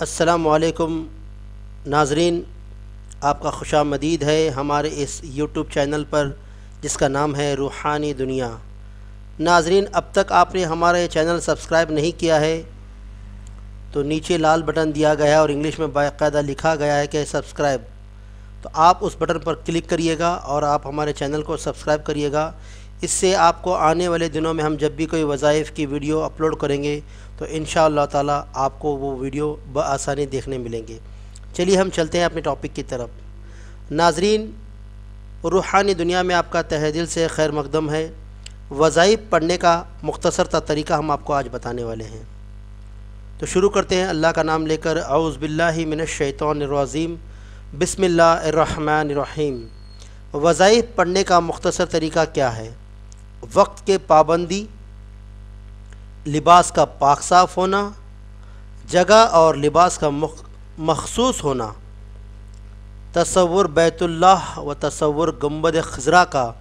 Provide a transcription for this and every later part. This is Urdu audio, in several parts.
السلام علیکم ناظرین، آپ کا خوش آمدید ہے ہمارے اس یوٹیوب چینل پر جس کا نام ہے روحانی دنیا۔ ناظرین، اب تک آپ نے ہمارا یہ چینل سبسکرائب نہیں کیا ہے تو نیچے لال بٹن دیا گیا ہے اور انگلش میں باقاعدہ لکھا گیا ہے کہ سبسکرائب، تو آپ اس بٹن پر کلک کریے گا اور آپ ہمارے چینل کو سبسکرائب کریے گا۔ اس سے آپ کو آنے والے دنوں میں ہم جب بھی کوئی وظائف کی ویڈیو اپلوڈ کریں گے تو انشاءاللہ تعالی آپ کو وہ ویڈیو بآسانی دیکھنے ملیں گے۔ چلیے ہم چلتے ہیں اپنے ٹاپک کی طرف۔ ناظرین، روحانی دنیا میں آپ کا تہہ دل سے خیر مقدم ہے۔ وظائف پڑھنے کا مختصر تا طریقہ ہم آپ کو آج بتانے والے ہیں، تو شروع کرتے ہیں اللہ کا نام لے کر۔ اعوذ باللہ من الشیطان الرجیم، بسم اللہ الرحمن الرحیم۔ وظائف پڑھنے کا مختصر طریقہ کیا ہے؟ وقت کے پابندی، لباس کا پاک صاف ہونا، جگہ اور لباس کا مخصوص ہونا، تصور بیت اللہ و تصور گنبد خضرا کا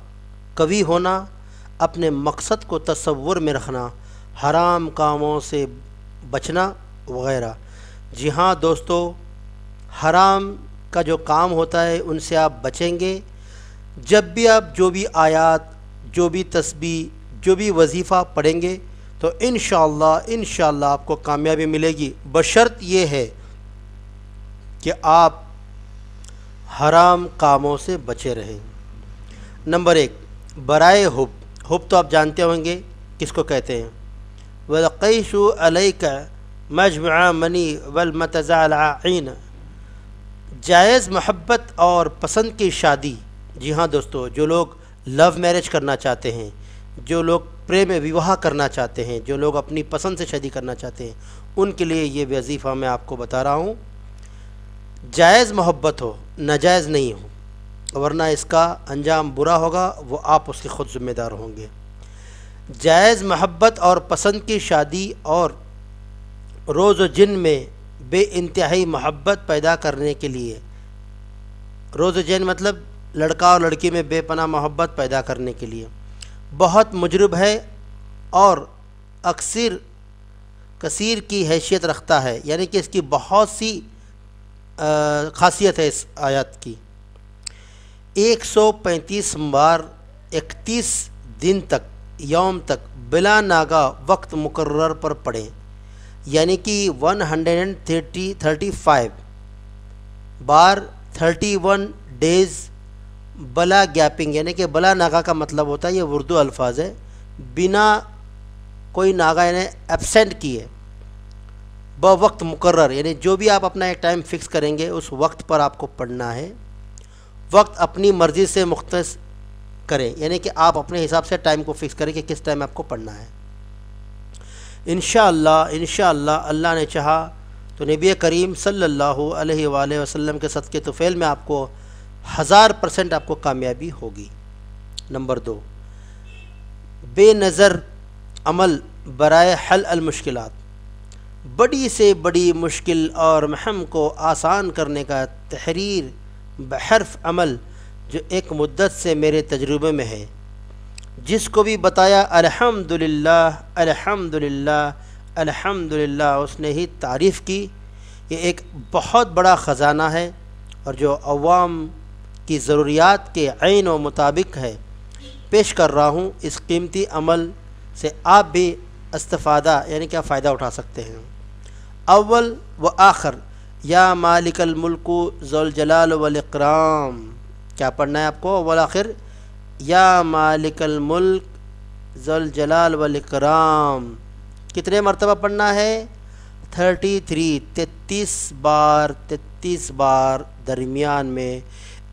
قوی ہونا، اپنے مقصد کو تصور میں رکھنا، حرام کاموں سے بچنا وغیرہ۔ جی ہاں دوستو، حرام کا جو کام ہوتا ہے ان سے آپ بچیں گے۔ جب بھی آپ جو بھی آیات، جو بھی تسبیح، جو بھی وظیفہ پڑھیں گے تو انشاءاللہ آپ کو کامیابی ملے گی، بشرط یہ ہے کہ آپ حرام کاموں سے بچے رہیں۔ نمبر 1، برائے حب۔ حب تو آپ جانتے ہوں گے کس کو کہتے ہیں۔ وَلَقَيْشُ عَلَيْكَ مَجْمَعَ مَنِي وَالْمَتَزَعَلَعِينَ۔ جائز محبت اور پسند کی شادی۔ جی ہاں دوستو، جو لوگ لو میرج کرنا چاہتے ہیں، جو لوگ پریم وواہ کرنا چاہتے ہیں، جو لوگ اپنی پسند سے شادی کرنا چاہتے ہیں، ان کے لیے یہ وظیفہ میں آپ کو بتا رہا ہوں۔ جائز محبت ہو، ناجائز نہیں ہو، ورنہ اس کا انجام برا ہوگا، وہ آپ اس کے خود ذمہ دار ہوں گے۔ جائز محبت اور پسند کی شادی اور روز و جن میں بے انتہائی محبت پیدا کرنے کے لیے، روز و جن مطلب لڑکا اور لڑکی میں بے پناہ محبت پیدا کرنے کے لیے بہت مجرب ہے اور کثیر کی حیثیت رکھتا ہے، یعنی کہ اس کی بہت سی خاصیت ہے اس آیات کی۔ 135 بار 31 دن تک، یوم تک بلا ناگا وقت مقرر پر پڑھیں، یعنی کہ 135 بار 31 ڈیز بلا گیپنگ، یعنی کہ بلا ناگا کا مطلب ہوتا ہے، یہ اردو الفاظ ہے، بنا کوئی ناگا یعنی ایبسینٹ کیے، بوقت مقرر، یعنی جو بھی آپ اپنا ایک ٹائم فکس کریں گے اس وقت پر آپ کو پڑھنا ہے۔ وقت اپنی مرضی سے مختص کریں، یعنی کہ آپ اپنے حساب سے ٹائم کو فکس کریں کہ کس ٹائم آپ کو پڑھنا ہے۔ انشاءاللہ اللہ نے چاہا تو نبی کریم صلی اللہ علیہ وآلہ وسلم کے صدقے طفیل میں آپ کو 1000% آپ کو کامیابی ہوگی۔ نمبر 2، بے نظر عمل برائے حل المشکلات۔ بڑی سے بڑی مشکل اور مہم کو آسان کرنے کا تحریر بحرف عمل جو ایک مدت سے میرے تجربے میں ہے، جس کو بھی بتایا الحمدللہ الحمدللہ الحمدللہ، اس نے ہی تعریف کی۔ یہ ایک بہت بڑا خزانہ ہے اور جو عوام کی ضروریات کے عین و مطابق ہے پیش کر رہا ہوں۔ اس قیمتی عمل سے آپ بھی استفادہ یعنی کیا فائدہ اٹھا سکتے ہیں۔ اول و آخر، یا مالک الملک ذو الجلال والاکرام۔ کیا پڑھنا ہے آپ کو؟ اول آخر، یا مالک الملک ذو الجلال والاکرام۔ کتنے مرتبہ پڑھنا ہے؟ 33 بار درمیان میں۔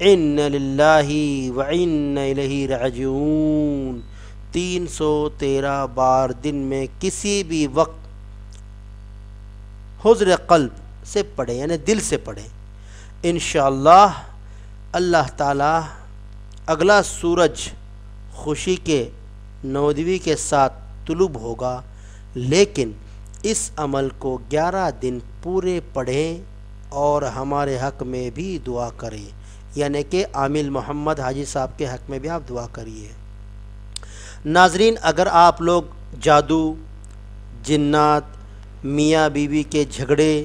ان للہ و انا الیہ راجعون، 313 بار دن میں کسی بھی وقت حضر قلب سے پڑھیں، یعنی دل سے پڑھیں۔ انشاءاللہ اللہ تعالی اگلا سورج خوشی کے 9ویں کے ساتھ طلوع ہوگا، لیکن اس عمل کو 11 دن پورے پڑھیں اور ہمارے حق میں بھی دعا کریں، یعنی کہ عامل محمد حاجی صاحب کے حق میں بھی آپ دعا کریے۔ ناظرین، اگر آپ لوگ جادو، جنات، میاں بیوی کے جھگڑے،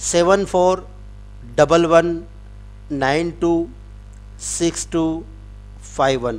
74 11 92 62 51।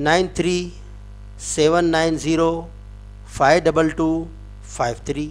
93 790 522 53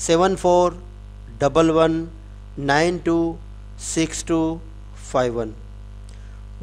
74 11 92 62 51।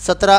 17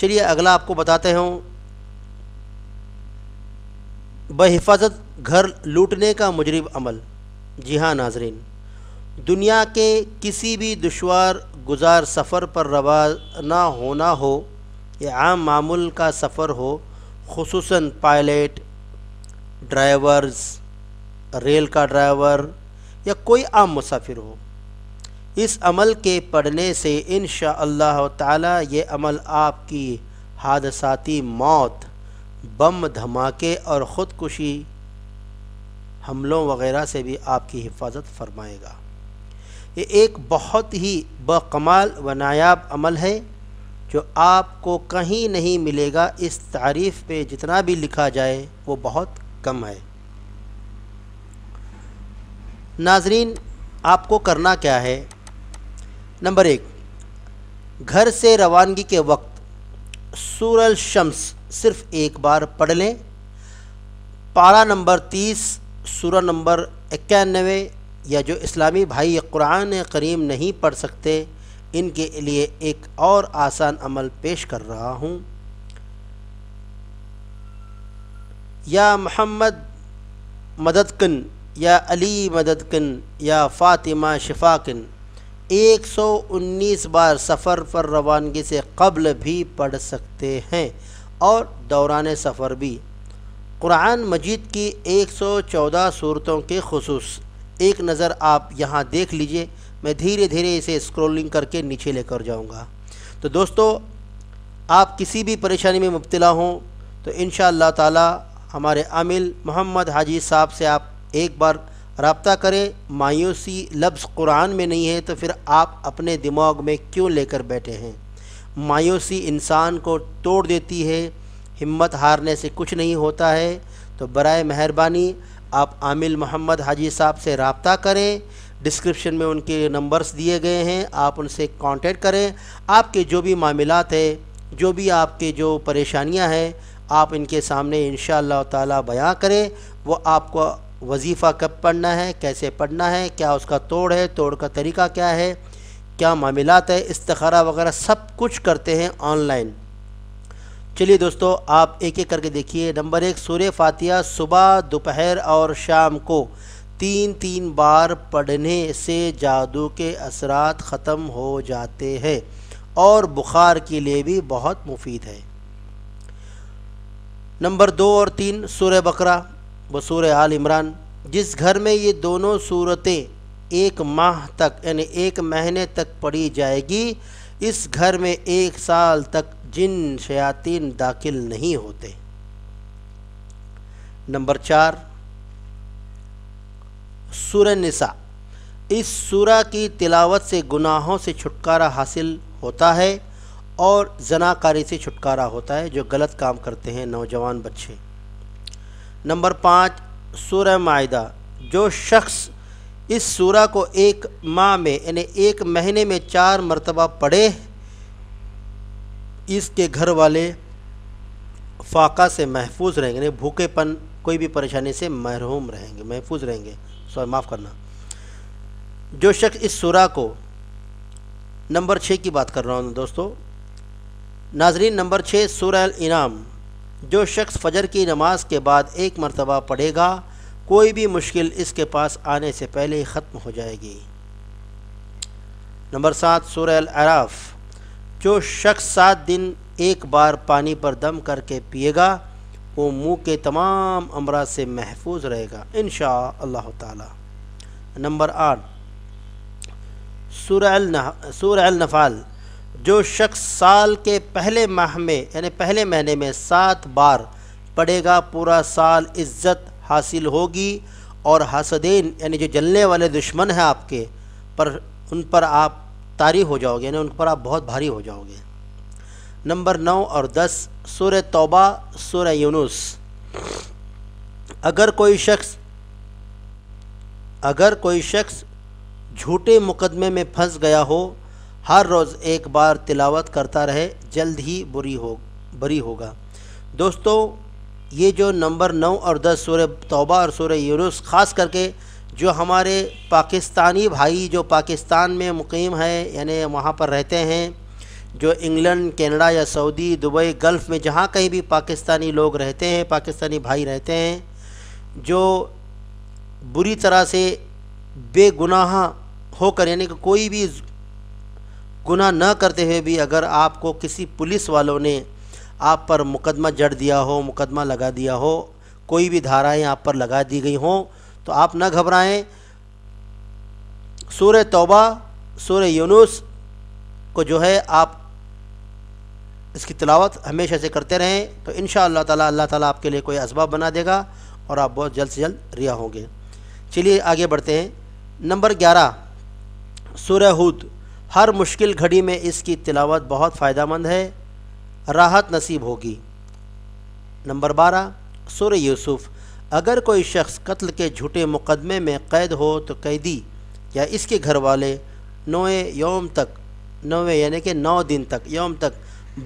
چلیے اگلا آپ کو بتاتے ہوں، بحفاظت گھر لوٹنے کا مجرم عمل۔ جی ہاں ناظرین، دنیا کے کسی بھی دشوار گزار سفر پر روانہ ہونا ہو یا عام معمول کا سفر ہو، خصوصاً پائلٹ، ڈرائیورز، ریل کا ڈرائیور یا کوئی عام مسافر ہو، اس عمل کے پڑھنے سے انشاءاللہ تعالی یہ عمل آپ کی حادثاتی موت، بم دھماکے اور خودکشی حملوں وغیرہ سے بھی آپ کی حفاظت فرمائے گا۔ یہ ایک بہت ہی باکمال و نایاب عمل ہے جو آپ کو کہیں نہیں ملے گا۔ اس تعریف پہ جتنا بھی لکھا جائے وہ بہت کم ہے۔ ناظرین، آپ کو کرنا کیا ہے؟ نمبر 1، گھر سے روانگی کے وقت سورہ الشمس صرف ایک بار پڑھ لیں۔ پارہ نمبر 30، سورہ نمبر 91، یا جو اسلامی بھائی قرآن کریم نہیں پڑھ سکتے ان کے لیے ایک اور آسان عمل پیش کر رہا ہوں۔ یا محمد مدد کن، یا علی مدد کن، یا فاطمہ شفا کن 119 بار سفر پر روانگی سے قبل بھی پڑھ سکتے ہیں اور دوران سفر بھی۔ قرآن مجید کی 114 صورتوں کے خصوص ایک نظر آپ یہاں دیکھ لیجئے، میں دھیرے دھیرے اسے اسکرولنگ کر کے نیچے لے کر جاؤں گا۔ تو دوستو، آپ کسی بھی پریشانی میں مبتلا ہوں تو انشاءاللہ تعالی ہمارے عامل محمد حاجی صاحب سے آپ ایک بار رابطہ کریں۔ مایوسی لفظ قرآن میں نہیں ہے تو پھر آپ اپنے دماغ میں کیوں لے کر بیٹھے ہیں؟ مایوسی انسان کو توڑ دیتی ہے، ہمت ہارنے سے کچھ نہیں ہوتا ہے۔ تو برائے مہربانی آپ عامل محمد حاجی صاحب سے رابطہ کریں، ڈسکرپشن میں ان کے نمبرز دیے گئے ہیں، آپ ان سے کانٹیکٹ کریں۔ آپ کے جو بھی معاملات ہیں، جو بھی آپ کے جو پریشانیاں ہیں، آپ ان کے سامنے انشاءاللہ تعالی بیان کریں۔ وہ آپ کو وظیفہ کب پڑھنا ہے، کیسے پڑھنا ہے، کیا اس کا توڑ ہے، توڑ کا طریقہ کیا ہے، کیا معاملات ہے، استخارہ وغیرہ سب کچھ کرتے ہیں آن لائن۔ چلیے دوستو، آپ ایک ایک کر کے دیکھیے۔ نمبر 1، سورہ فاتحہ صبح، دوپہر اور شام کو 3 بار پڑھنے سے جادو کے اثرات ختم ہو جاتے ہیں اور بخار کے لیے بھی بہت مفید ہے۔ نمبر 2 اور 3، سورہ بقرہ و سورہ آل عمران۔ جس گھر میں یہ دونوں صورتیں 1 ماہ تک یعنی 1 مہینے تک پڑھی جائے گی، اس گھر میں 1 سال تک جن شیاطین داخل نہیں ہوتے۔ نمبر 4، سورہ نساء۔ اس سورہ کی تلاوت سے گناہوں سے چھٹکارا حاصل ہوتا ہے اور زناکاری سے چھٹکارا ہوتا ہے جو غلط کام کرتے ہیں نوجوان بچے۔ نمبر 5، سورہ مائدہ۔ جو شخص اس سورہ کو 1 ماہ میں یعنی 1 مہینے میں 4 مرتبہ پڑھے، اس کے گھر والے فاقہ سے محفوظ رہیں گے، یعنی بھوکے پن، کوئی بھی پریشانی سے محروم رہیں گے، محفوظ رہیں گے۔ معاف کرنا۔ جو شخص اس سورہ کو، نمبر 6 کی بات کر رہا ہوں دوستو ناظرین۔ نمبر 6، سورہ الانعام۔ جو شخص فجر کی نماز کے بعد 1 مرتبہ پڑھے گا، کوئی بھی مشکل اس کے پاس آنے سے پہلے ہی ختم ہو جائے گی۔ نمبر 7، سورہ الاعراف۔ جو شخص 7 دن 1 بار پانی پر دم کر کے پیے گا، وہ منہ کے تمام امراض سے محفوظ رہے گا انشاءاللہ تعالی۔ نمبر 8، سورہ النفال۔ جو شخص سال کے پہلے ماہ میں یعنی پہلے مہینے میں 7 بار پڑھے گا، پورا سال عزت حاصل ہوگی اور حاسدین یعنی جو جلنے والے دشمن ہیں آپ کے پر، ان پر آپ طاری ہو جاؤ گے، یعنی ان پر آپ بہت بھاری ہو جاؤ گے۔ نمبر 9 اور 10، سورہ توبہ، سورہ یونس۔ اگر کوئی شخص جھوٹے مقدمے میں پھنس گیا ہو، ہر روز 1 بار تلاوت کرتا رہے، جلد ہی بری ہوگا۔ دوستو، یہ جو نمبر 9 اور 10 سورہ توبہ اور سورہ یونس، خاص کر کے جو ہمارے پاکستانی بھائی جو پاکستان میں مقیم ہے یعنی وہاں پر رہتے ہیں، جو انگلینڈ، کینیڈا یا سعودی، دبئی، گلف میں جہاں کہیں بھی پاکستانی لوگ رہتے ہیں، پاکستانی بھائی رہتے ہیں، جو بری طرح سے بے گناہ ہو کر، یعنی کہ کوئی بھی گناہ نہ کرتے ہوئے بھی اگر آپ کو کسی پولیس والوں نے آپ پر مقدمہ جڑ دیا ہو، مقدمہ لگا دیا ہو، کوئی بھی دھارائیں آپ پر لگا دی گئی ہوں، تو آپ نہ گھبرائیں۔ سورہ توبہ، سورہ یونس کو جو ہے آپ اس کی تلاوت ہمیشہ سے کرتے رہیں، تو انشاءاللہ تعالی اللہ تعالیٰ آپ کے لیے کوئی اسباب بنا دے گا اور آپ بہت جلد سے جلد رہا ہوں گے۔ چلیے آگے بڑھتے ہیں۔ نمبر 11، سورہ ہود۔ ہر مشکل گھڑی میں اس کی تلاوت بہت فائدہ مند ہے، راحت نصیب ہوگی۔ نمبر 12، سورہ یوسف۔ اگر کوئی شخص قتل کے جھوٹے مقدمے میں قید ہو تو قیدی یا اس کے گھر والے 9 یعنی کہ 9 دن تک، یوم تک،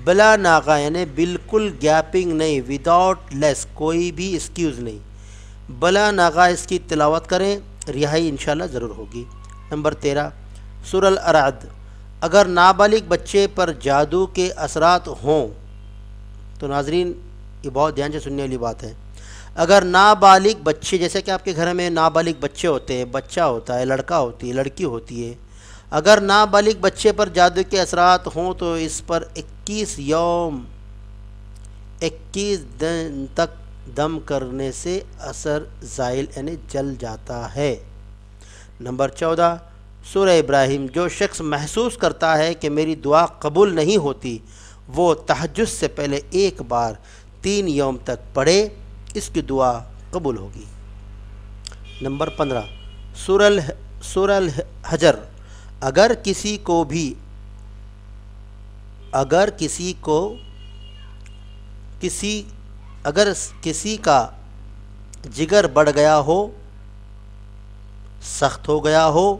بلا ناغہ یعنی بالکل گیپنگ نہیں، وداؤٹ لیس، کوئی بھی ایکسکیوز نہیں، بلا ناغہ اس کی تلاوت کریں، رہائی انشاءاللہ ضرور ہوگی۔ نمبر 13، سورہ الرعد۔ اگر نابالغ بچے پر جادو کے اثرات ہوں تو ناظرین یہ بہت دھیان سے سننے والی بات ہے، اگر نابالغ بچے، جیسے کہ آپ کے گھر میں نابالغ بچے ہوتے ہیں، بچہ ہوتا ہے، لڑکا ہوتی ہے، لڑکی ہوتی ہے، اگر نابالغ بچے پر جادو کے اثرات ہوں تو اس پر 21 دن تک دم کرنے سے اثر زائل یعنی جل جاتا ہے۔ نمبر 14، سورہ ابراہیم۔ جو شخص محسوس کرتا ہے کہ میری دعا قبول نہیں ہوتی، وہ تہجد سے پہلے ایک بار 3 یوم تک پڑھے، اس کی دعا قبول ہوگی۔ نمبر 15، سورہ الحجر۔ اگر کسی کا جگر بڑھ گیا ہو، سخت ہو گیا ہو،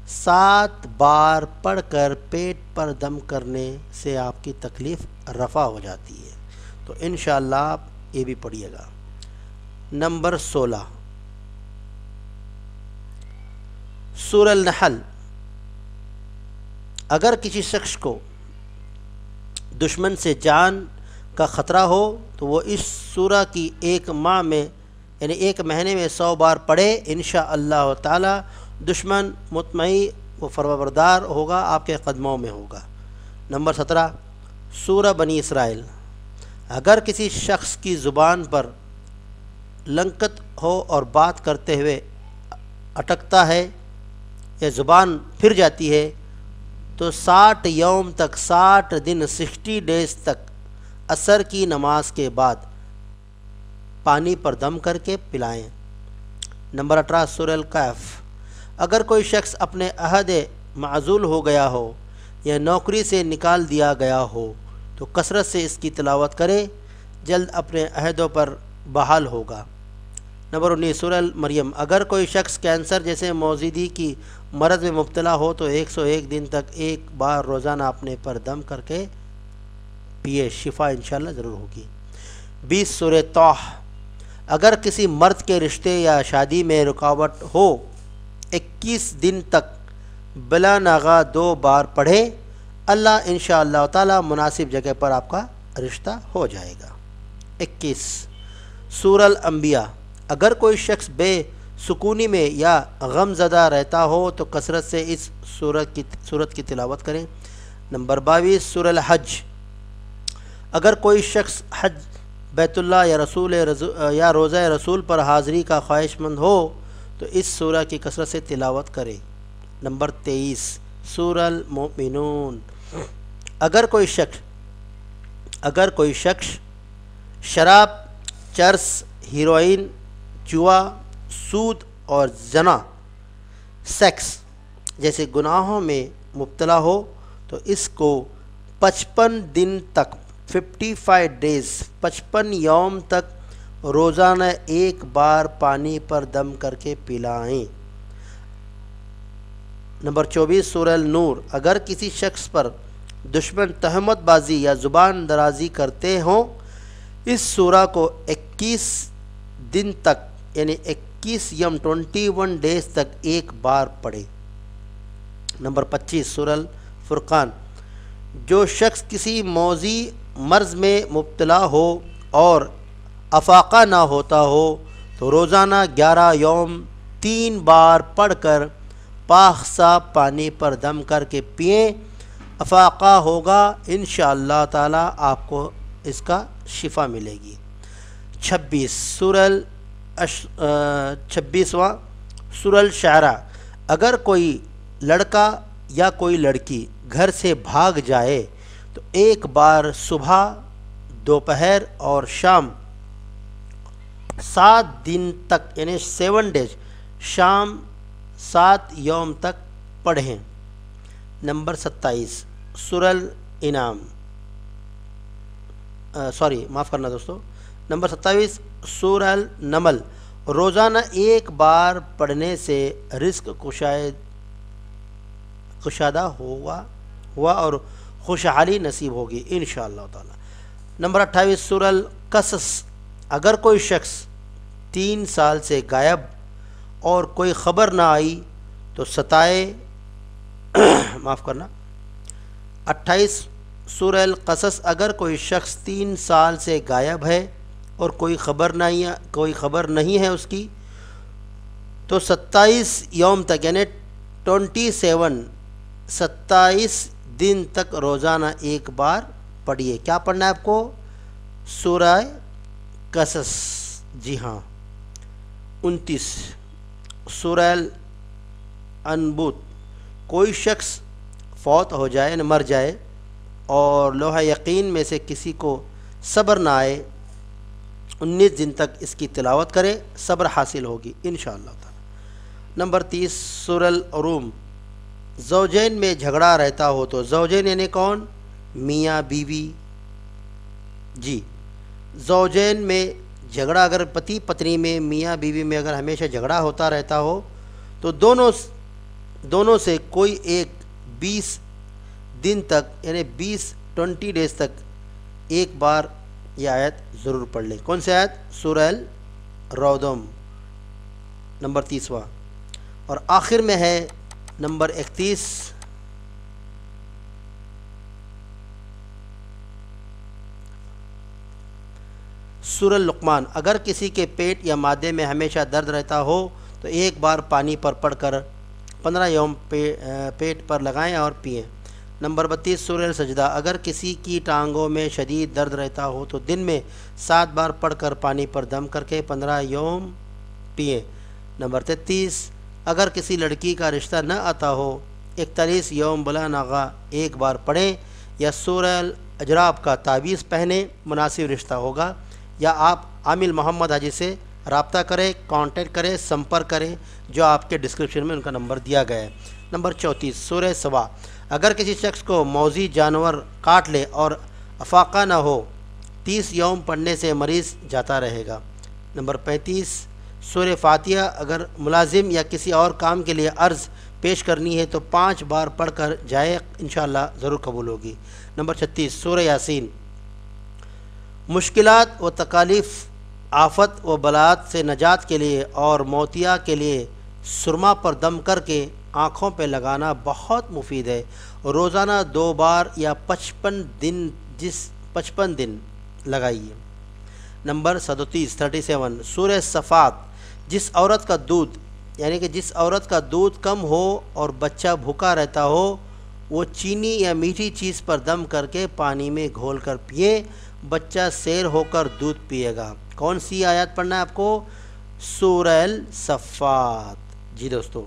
7 بار پڑھ کر پیٹ پر دم کرنے سے آپ کی تکلیف رفع ہو جاتی ہے، تو انشاءاللہ آپ یہ بھی پڑھیے گا۔ نمبر 16، سورہ النحل۔ اگر کسی شخص کو دشمن سے جان کا خطرہ ہو تو وہ اس سورہ کی ایک مہینے میں 100 بار پڑھے، انشاءاللہ تعالی دشمن مطمئن و فرمانبردار ہوگا، آپ کے قدموں میں ہوگا۔ نمبر 17، سورہ بنی اسرائیل۔ اگر کسی شخص کی زبان پر لنکت ہو اور بات کرتے ہوئے اٹکتا ہے یا زبان پھر جاتی ہے تو 60 یوم تک، 60 دن 60 ڈیز تک عصر کی نماز کے بعد پانی پر دم کر کے پلائیں۔ نمبر 18، سورہ الکہف۔ اگر کوئی شخص اپنے عہد معزول ہو گیا ہو یا نوکری سے نکال دیا گیا ہو تو کثرت سے اس کی تلاوت کرے، جلد اپنے عہدوں پر بحال ہوگا۔ نمبر 19، سورہ مریم۔ اگر کوئی شخص کینسر جیسے موذودی کی مرض میں مبتلا ہو تو 101 دن تک ایک بار روزانہ اپنے پر دم کر کے پیے، شفا انشاءاللہ ضرور ہوگی۔ 20، سورہ طٰہٰ۔ اگر کسی مرد کے رشتے یا شادی میں رکاوٹ ہو، 21 دن تک بلا ناغہ 2 بار پڑھے، اللہ انشاءاللہ تعالی مناسب جگہ پر آپ کا رشتہ ہو جائے گا۔ 21، سورہ الانبیاء۔ اگر کوئی شخص بے سکونی میں یا غم زدہ رہتا ہو تو کثرت سے اس سورت کی تلاوت کریں۔ نمبر 22، سورہ الحج۔ اگر کوئی شخص حج بیت اللہ یا روضہ رسول پر حاضری کا خواہش مند ہو تو اس سورہ کی کثرت سے تلاوت کرے۔ نمبر 23، سورہ المؤمنون۔ اگر کوئی شخص شراب، چرس، ہیروئن، جوا، سود اور زنا، سیکس جیسے گناہوں میں مبتلا ہو تو اس کو 55 دن تک 55 ڈیز 55 یوم تک روزانہ ایک بار پانی پر دم کر کے پلائیں۔ نمبر 24، سورہ النور۔ اگر کسی شخص پر دشمن تہمت بازی یا زبان درازی کرتے ہوں، اس سورہ کو 21 دن تک یعنی 21 یوم 21 ڈیز تک ایک بار پڑھے۔ نمبر 25، سورہ الفرقان۔ جو شخص کسی موذی مرض میں مبتلا ہو اور افاقہ نہ ہوتا ہو تو روزانہ 11 یوم 3 بار پڑھ کر پاک صاف پانی پر دم کر کے پئیں، افاقہ ہوگا انشاءاللہ تعالی آپ کو اس کا شفا ملے گی۔ 26واں سورہ الشعراء، اگر کوئی لڑکا یا کوئی لڑکی گھر سے بھاگ جائے تو ایک بار صبح، دوپہر اور شام 7 دن تک یعنی 7 ڈیز، شام 7 یوم تک پڑھیں۔ نمبر 27 سورہ الانعام، معاف کرنا دوستو، نمبر 27 سورہ النمل، روزانہ ایک بار پڑھنے سے رزق کشادہ ہوا اور خوشحالی نصیب ہوگی انشاءاللہ تعالی۔ نمبر 28 سورہ القصص، اگر کوئی شخص 3 سال سے غائب اور کوئی خبر نہ آئی تو ستائے 28 سورہ القصص، اگر کوئی شخص 3 سال سے غائب ہے اور کوئی خبر نہیں ہے اس کی تو 27 یوم تک یعنی 27 دن تک روزانہ ایک بار پڑھیے۔ کیا پڑھنا ہے آپ کو؟ سورہ قصص، جی ہاں۔ 29 سورہ العنکبوت، کوئی شخص فوت ہو جائے یعنی مر جائے اور لوح یقین میں سے کسی کو صبر نہ آئے 19 دن تک اس کی تلاوت کرے، صبر حاصل ہوگی انشاءاللہ تعالی۔ نمبر 30 سورہ الروم، زوجین میں جھگڑا رہتا ہو تو زوجین یعنی کون؟ میاں بیوی، جی زوجین میں جھگڑا، اگر پتی پتنی میں، میاں بیوی میں اگر ہمیشہ جھگڑا ہوتا رہتا ہو تو دونوں سے کوئی ایک 20 دن تک یعنی 20 ڈیز تک ایک بار یہ آیت ضرور پڑھ لیں۔ کون سی آیت؟ سورہ الروم، نمبر 30واں۔ اور آخر میں ہے نمبر 31 سورہ لقمان، اگر کسی کے پیٹ یا معدے میں ہمیشہ درد رہتا ہو تو ایک بار پانی پر پڑھ کر 15 یوم پیٹ پر لگائیں اور پئیں۔ نمبر 32 سورہ سجدہ، اگر کسی کی ٹانگوں میں شدید درد رہتا ہو تو دن میں 7 بار پڑھ کر پانی پر دم کر کے 15 یوم پئیں۔ نمبر 33 اگر کسی لڑکی کا رشتہ نہ آتا ہو 41 یوم بلا ناغا ایک بار پڑھیں، یا سورہ الاجراب کا تعویذ پہنیں، مناسب رشتہ ہوگا، یا آپ عامل محمد حاجی سے رابطہ کریں، کانٹیکٹ کریں، سمپرک کریں، جو آپ کے ڈسکرپشن میں ان کا نمبر دیا گیا ہے۔ نمبر 34 سورہ سبا، اگر کسی شخص کو موذی جانور کاٹ لے اور افاقہ نہ ہو 30 یوم پڑھنے سے مریض جاتا رہے گا۔ نمبر 35 سورہ فاتحہ، اگر ملازم یا کسی اور کام کے لیے عرض پیش کرنی ہے تو 5 بار پڑھ کر جائے، انشاءاللہ ضرور قبول ہوگی۔ نمبر 36 سورہ یاسین، مشکلات و تکالیف، آفت و بلات سے نجات کے لیے اور موتیا کے لیے سرما پر دم کر کے آنکھوں پہ لگانا بہت مفید ہے، روزانہ 2 بار یا 55 دن لگائیے۔ نمبر 37 سورہ صفات، جس عورت کا دودھ یعنی کہ جس عورت کا دودھ کم ہو اور بچہ بھوکا رہتا ہو وہ چینی یا میٹھی چیز پر دم کر کے پانی میں گھول کر پیے، بچہ سیر ہو کر دودھ پیے گا۔ کون سی آیات پڑھنا ہے آپ کو؟ سورہ الصفات، جی دوستو۔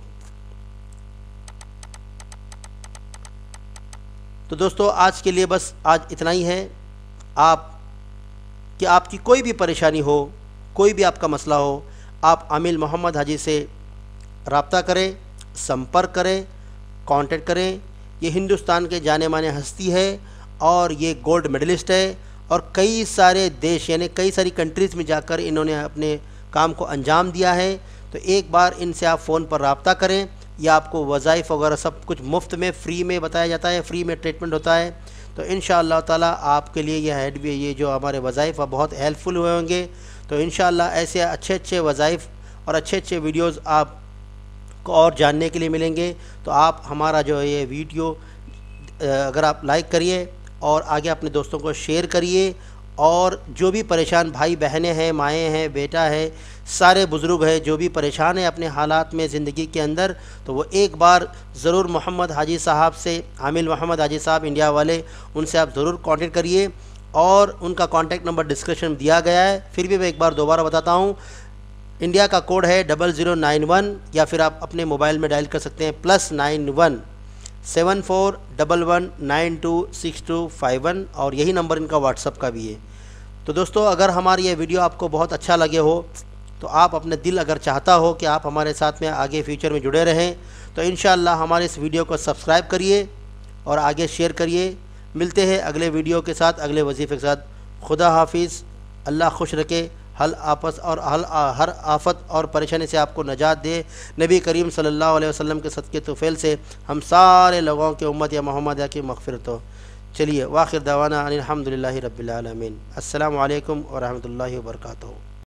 تو دوستو آج کے لیے بس آج اتنا ہی ہے۔ آپ کی کوئی بھی پریشانی ہو، کوئی بھی آپ کا مسئلہ ہو، آپ عامل محمد حاجی سے رابطہ کریں، سمپرک کریں، کانٹیکٹ کریں۔ یہ ہندوستان کے جانے مانے ہستی ہے اور یہ گولڈ میڈلسٹ ہے، اور کئی سارے دیش یعنی کئی ساری کنٹریز میں جا کر انہوں نے اپنے کام کو انجام دیا ہے۔ تو ایک بار ان سے آپ فون پر رابطہ کریں، یا آپ کو وظائف وغیرہ سب کچھ مفت میں فری میں بتایا جاتا ہے، فری میں ٹریٹمنٹ ہوتا ہے۔ تو انشاءاللہ تعالیٰ آپ کے لیے یہ جو ہمارے وظائف بہت ہیلپ فل ہوئے ہوں گے۔ تو انشاءاللہ ایسے اچھے وظائف اور اچھے ویڈیوز آپ کو اور جاننے کے لیے ملیں گے۔ تو آپ ہمارا جو یہ ویڈیو اگر آپ لائک کریے اور آگے اپنے دوستوں کو شیئر کریے، اور جو بھی پریشان بھائی بہنیں ہیں، مائیں ہیں، بیٹا ہے، سارے بزرگ ہیں جو بھی پریشان ہیں اپنے حالات میں زندگی کے اندر، تو وہ ایک بار ضرور محمد حاجی صاحب سے، عامل محمد حاجی صاحب انڈیا والے، ان سے آپ ضرور کانٹیکٹ کریے، اور ان کا کانٹیکٹ نمبر ڈسکرپشن میں دیا گیا ہے۔ پھر بھی میں ایک بار دوبارہ بتاتا ہوں، انڈیا کا کوڈ ہے 0091، یا پھر آپ اپنے موبائل میں ڈائل کر سکتے ہیں +91 7411926251، اور یہی نمبر ان کا واٹس اپ کا بھی ہے۔ تو دوستو، اگر ہماری یہ ویڈیو آپ کو بہت اچھا لگے ہو، تو آپ اپنے دل اگر چاہتا ہو کہ آپ ہمارے ساتھ میں آگے فیوچر میں جڑے رہیں، تو انشاءاللہ ہمارے اس ویڈیو کو سبسکرائب کریے اور آگے شیئر کریے۔ ملتے ہیں اگلے ویڈیو کے ساتھ، اگلے وظیفے کے ساتھ۔ خدا حافظ، اللہ خوش رکھے، ہر آفت اور پریشانی سے آپ کو نجات دے۔ نبی کریم صلی اللہ علیہ وسلم کے صدقے طفیل سے ہم سارے لوگوں کے امت یا محمدیہ کی مغفرت ہو۔ چلیے، واخر دعوانا ان الحمدللہ رب العالمین۔ السلام علیکم ورحمۃ اللہ وبرکاتہ۔